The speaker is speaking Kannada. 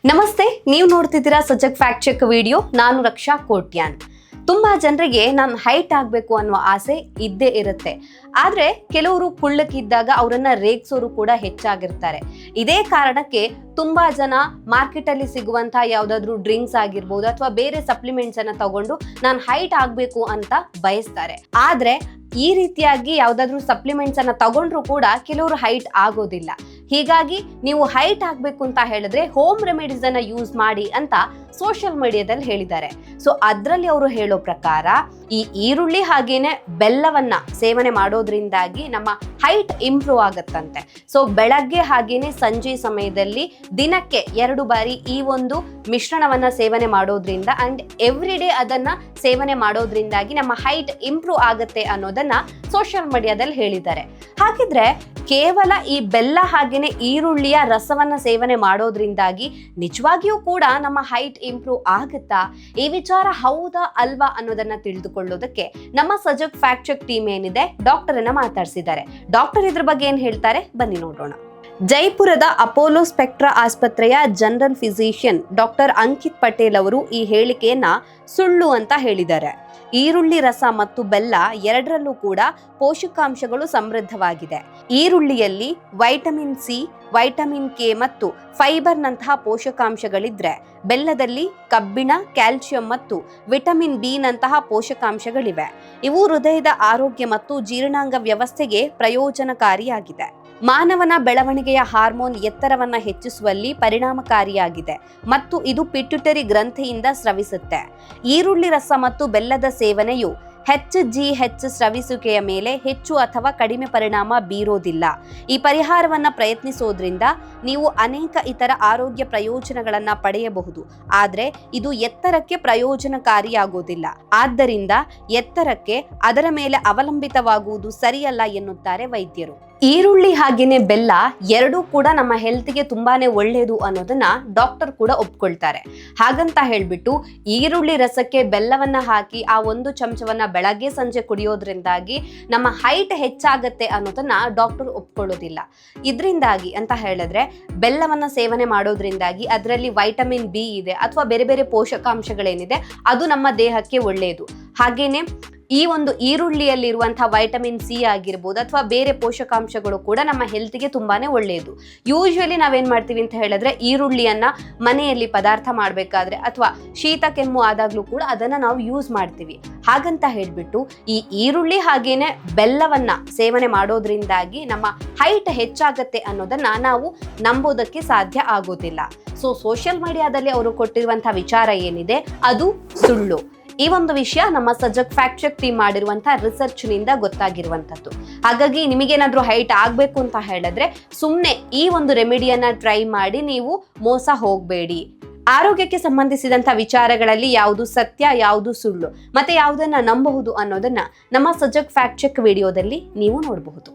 ನಮಸ್ತೆ, ನೀವು ನೋಡ್ತಿದ್ದೀರಾ ಸಜಗ್ ಫ್ಯಾಕ್ಟ್ ಚೆಕ್ ವಿಡಿಯೋ. ನಾನು ರಕ್ಷಾ ಕೋಟ್ಯಾನ್. ತುಂಬಾ ಜನರಿಗೆ ನಾನು ಹೈಟ್ ಆಗಬೇಕು ಅನ್ನುವ ಆಸೆ ಇದ್ದೇ ಇರುತ್ತೆ. ಆದ್ರೆ ಕೆಲವರು ಕುಳ್ಳಕ್ಕಿದ್ದಾಗ ಅವರನ್ನ ರೇಗ್ಸೋರು ಕೂಡ ಹೆಚ್ಚಾಗಿರ್ತಾರೆ. ಇದೇ ಕಾರಣಕ್ಕೆ ತುಂಬಾ ಜನ ಮಾರ್ಕೆಟ್ ಅಲ್ಲಿ ಸಿಗುವಂತಹ ಯಾವ್ದಾದ್ರು ಡ್ರಿಂಕ್ಸ್ ಆಗಿರ್ಬೋದು ಅಥವಾ ಬೇರೆ ಸಪ್ಲಿಮೆಂಟ್ಸ್ ಅನ್ನ ತಗೊಂಡು ನಾನು ಹೈಟ್ ಆಗ್ಬೇಕು ಅಂತ ಬಯಸ್ತಾರೆ. ಆದ್ರೆ ಈ ರೀತಿಯಾಗಿ ಯಾವ್ದಾದ್ರು ಸಪ್ಲಿಮೆಂಟ್ಸ್ ಅನ್ನ ತಗೊಂಡ್ರು ಕೂಡ ಕೆಲವರು ಹೈಟ್ ಆಗೋದಿಲ್ಲ. ಹೀಗಾಗಿ ನೀವು ಹೈಟ್ ಆಗ್ಬೇಕು ಅಂತ ಹೇಳಿದ್ರೆ ಹೋಮ್ ರೆಮಿಡೀಸ್ ಅನ್ನ ಯೂಸ್ ಮಾಡಿ ಅಂತ ಸೋಷಿಯಲ್ ಮೀಡಿಯಾದಲ್ಲಿ ಹೇಳಿದ್ದಾರೆ. ಸೊ ಅದ್ರಲ್ಲಿ ಅವರು ಹೇಳೋ ಪ್ರಕಾರ ಈ ಈರುಳ್ಳಿ ಹಾಗೇನೆ ಬೆಲ್ಲವನ್ನ ಸೇವನೆ ಮಾಡೋದ್ರಿಂದಾಗಿ ನಮ್ಮ ಹೈಟ್ ಇಂಪ್ರೂವ್ ಆಗತ್ತಂತೆ. ಸೊ ಬೆಳಗ್ಗೆ ಹಾಗೇನೆ ಸಂಜೆ ಸಮಯದಲ್ಲಿ ದಿನಕ್ಕೆ 2 ಬಾರಿ ಈ ಒಂದು ಮಿಶ್ರಣವನ್ನ ಸೇವನೆ ಮಾಡೋದ್ರಿಂದ ಅಂಡ್ ಎವ್ರಿ ಡೇ ಅದನ್ನ ಸೇವನೆ ಮಾಡೋದ್ರಿಂದಾಗಿ ನಮ್ಮ ಹೈಟ್ ಇಂಪ್ರೂವ್ ಆಗತ್ತೆ ಅನ್ನೋದನ್ನ ಸೋಷಿಯಲ್ ಮೀಡಿಯಾದಲ್ಲಿ ಹೇಳಿದ್ದಾರೆ. ಹಾಗಿದ್ರೆ ಕೇವಲ ಈ ಬೆಲ್ಲ ಹಾಗೇನೆ ಈರುಳ್ಳಿಯ ರಸವನ್ನ ಸೇವನೆ ಮಾಡೋದ್ರಿಂದಾಗಿ ನಿಜವಾಗಿಯೂ ಕೂಡ ನಮ್ಮ ಹೈಟ್ ಇಂಪ್ರೂವ್ ಆಗುತ್ತಾ? ಈ ವಿಚಾರ ಹೌದಾ ಅಲ್ವಾ ಅನ್ನೋದನ್ನ ತಿಳಿದುಕೊಳ್ಳೋದಕ್ಕೆ ನಮ್ಮ ಸಜಗ್ ಫ್ಯಾಕ್ಟ್ ಚೆಕ್ ಟೀಮ್ ಏನಿದೆ ಡಾಕ್ಟರ್ ಅನ್ನ ಮಾತಾಡ್ಸಿದ್ದಾರೆ. ಡಾಕ್ಟರ್ ಇದ್ರ ಬಗ್ಗೆ ಏನ್ ಹೇಳ್ತಾರೆ ಬನ್ನಿ ನೋಡೋಣ. ಜೈಪುರದ ಅಪೋಲೋ ಸ್ಪೆಕ್ಟ್ರಾ ಆಸ್ಪತ್ರೆಯ general physician doctor Ankit Patel ಅವರು ಈ ಹೇಳಿಕೆಯನ್ನ ಸುಳ್ಳು ಅಂತ ಹೇಳಿದ್ದಾರೆ. ಈರುಳ್ಳಿ ರಸ ಮತ್ತು ಬೆಲ್ಲ ಎರಡರಲ್ಲೂ ಕೂಡ ಪೋಷಕಾಂಶಗಳು ಸಮೃದ್ಧವಾಗಿದೆ. ಈರುಳ್ಳಿಯಲ್ಲಿ ವೈಟಮಿನ್ ಸಿ, ವೈಟಮಿನ್ ಕೆ ಮತ್ತು ಫೈಬರ್ನಂತಹ ಪೋಷಕಾಂಶಗಳಿದ್ರೆ ಬೆಲ್ಲದಲ್ಲಿ ಕಬ್ಬಿಣ, ಕ್ಯಾಲ್ಸಿಯಂ ಮತ್ತು ವಿಟಮಿನ್ ಬಿ ನಂತಹ ಪೋಷಕಾಂಶಗಳಿವೆ. ಇವು ಹೃದಯದ ಆರೋಗ್ಯ ಮತ್ತು ಜೀರ್ಣಾಂಗ ವ್ಯವಸ್ಥೆಗೆ ಪ್ರಯೋಜನಕಾರಿಯಾಗಿದೆ. ಮಾನವನ ಬೆಳವಣಿಗೆಯ ಹಾರ್ಮೋನ್ ಎತ್ತರವನ್ನ ಹೆಚ್ಚಿಸುವಲ್ಲಿ ಪರಿಣಾಮಕಾರಿಯಾಗಿದೆ ಮತ್ತು ಇದು ಪಿಟ್ಯುಟರಿ ಗ್ರಂಥಿಯಿಂದ ಸ್ರವಿಸುತ್ತೆ. ಈರುಳ್ಳಿ ರಸ ಮತ್ತು ಬೆಲ್ಲದ ಸೇವನೆಯು HGH ಸ್ರವಿಸುವಿಕೆಯ ಮೇಲೆ ಹೆಚ್ಚು ಅಥವಾ ಕಡಿಮೆ ಪರಿಣಾಮ ಬೀರೋದಿಲ್ಲ. ಈ ಪರಿಹಾರವನ್ನ ಪ್ರಯತ್ನಿಸೋದ್ರಿಂದ ನೀವು ಅನೇಕ ಇತರ ಆರೋಗ್ಯ ಪ್ರಯೋಜನಗಳನ್ನ ಪಡೆಯಬಹುದು, ಆದ್ರೆ ಇದು ಎತ್ತರಕ್ಕೆ ಪ್ರಯೋಜನಕಾರಿಯಾಗೋದಿಲ್ಲ. ಆದ್ದರಿಂದ ಎತ್ತರಕ್ಕೆ ಅದರ ಮೇಲೆ ಅವಲಂಬಿತವಾಗುವುದು ಸರಿಯಲ್ಲ ಎನ್ನುತ್ತಾರೆ ವೈದ್ಯರು. ಈರುಳ್ಳಿ ಹಾಗೇನೆ ಬೆಲ್ಲ ಎರಡೂ ಕೂಡ ನಮ್ಮ ಹೆಲ್ತ್ಗೆ ತುಂಬಾನೇ ಒಳ್ಳೆಯದು ಅನ್ನೋದನ್ನ ಡಾಕ್ಟರ್ ಕೂಡ ಒಪ್ಕೊಳ್ತಾರೆ. ಹಾಗಂತ ಹೇಳ್ಬಿಟ್ಟು ಈರುಳ್ಳಿ ರಸಕ್ಕೆ ಬೆಲ್ಲವನ್ನ ಹಾಕಿ ಆ 1 ಚಮಚವನ್ನ ಬೆಳಗ್ಗೆ ಸಂಜೆ ಕುಡಿಯೋದ್ರಿಂದಾಗಿ ನಮ್ಮ ಹೈಟ್ ಹೆಚ್ಚಾಗತ್ತೆ ಅನ್ನೋದನ್ನ ಡಾಕ್ಟರ್ ಒಪ್ಕೊಳ್ಳೋದಿಲ್ಲ. ಇದರಿಂದಾಗಿ ಅಂತ ಹೇಳಿದ್ರೆ ಬೆಲ್ಲವನ್ನ ಸೇವನೆ ಮಾಡೋದ್ರಿಂದಾಗಿ ಅದರಲ್ಲಿ ವೈಟಮಿನ್ ಬಿ ಇದೆ ಅಥವಾ ಬೇರೆ ಬೇರೆ ಪೋಷಕಾಂಶಗಳೇನಿದೆ ಅದು ನಮ್ಮ ದೇಹಕ್ಕೆ ಒಳ್ಳೆಯದು. ಹಾಗೇನೆ ಈ ಒಂದು ಈರುಳ್ಳಿಯಲ್ಲಿರುವಂತಹ ವೈಟಮಿನ್ ಸಿ ಆಗಿರ್ಬೋದು ಅಥವಾ ಬೇರೆ ಪೋಷಕಾಂಶಗಳು ಕೂಡ ನಮ್ಮ ಹೆಲ್ತ್ಗೆ ತುಂಬಾನೇ ಒಳ್ಳೆಯದು. ಯೂಶುವಲಿ ನಾವೇನ್ ಮಾಡ್ತೀವಿ ಅಂತ ಹೇಳಿದ್ರೆ ಈರುಳ್ಳಿಯನ್ನ ಮನೆಯಲ್ಲಿ ಪದಾರ್ಥ ಮಾಡಬೇಕಾದ್ರೆ ಅಥವಾ ಶೀತ ಕೆಮ್ಮು ಆದಾಗ್ಲೂ ಕೂಡ ಅದನ್ನ ನಾವು ಯೂಸ್ ಮಾಡ್ತೀವಿ. ಹಾಗಂತ ಹೇಳ್ಬಿಟ್ಟು ಈ ಈರುಳ್ಳಿ ಹಾಗೇನೆ ಬೆಲ್ಲವನ್ನ ಸೇವನೆ ಮಾಡೋದ್ರಿಂದಾಗಿ ನಮ್ಮ ಹೈಟ್ ಹೆಚ್ಚಾಗತ್ತೆ ಅನ್ನೋದನ್ನ ನಾವು ನಂಬೋದಕ್ಕೆ ಸಾಧ್ಯ ಆಗೋದಿಲ್ಲ. ಸೊ ಸೋಷಿಯಲ್ ಮೀಡಿಯಾದಲ್ಲಿ ಅವರು ಕೊಟ್ಟಿರುವಂತಹ ವಿಚಾರ ಏನಿದೆ ಅದು ಸುಳ್ಳು. ಈ ಒಂದು ವಿಷಯ ನಮ್ಮ ಸಜಗ್ ಫ್ಯಾಕ್ಟ್ ಚೆಕ್ ಟೀಮ್ ಮಾಡಿರುವಂತಹ ರಿಸರ್ಚ್ ನಿಂದ ಗೊತ್ತಾಗಿರುವಂತದ್ದು. ಹಾಗಾಗಿ ನಿಮಗೇನಾದ್ರೂ ಹೈಟ್ ಆಗ್ಬೇಕು ಅಂತ ಹೇಳಿದ್ರೆ ಸುಮ್ನೆ ಈ ಒಂದು ರೆಮಿಡಿಯನ್ನ ಟ್ರೈ ಮಾಡಿ ನೀವು ಮೋಸ ಹೋಗ್ಬೇಡಿ. ಆರೋಗ್ಯಕ್ಕೆ ಸಂಬಂಧಿಸಿದಂತ ವಿಚಾರಗಳಲ್ಲಿ ಯಾವುದು ಸತ್ಯ, ಯಾವುದು ಸುಳ್ಳು ಮತ್ತೆ ಯಾವುದನ್ನ ನಂಬಬಹುದು ಅನ್ನೋದನ್ನ ನಮ್ಮ ಸಜಗ್ ಫ್ಯಾಕ್ಟ್ ಚೆಕ್ ವಿಡಿಯೋದಲ್ಲಿ ನೀವು ನೋಡಬಹುದು.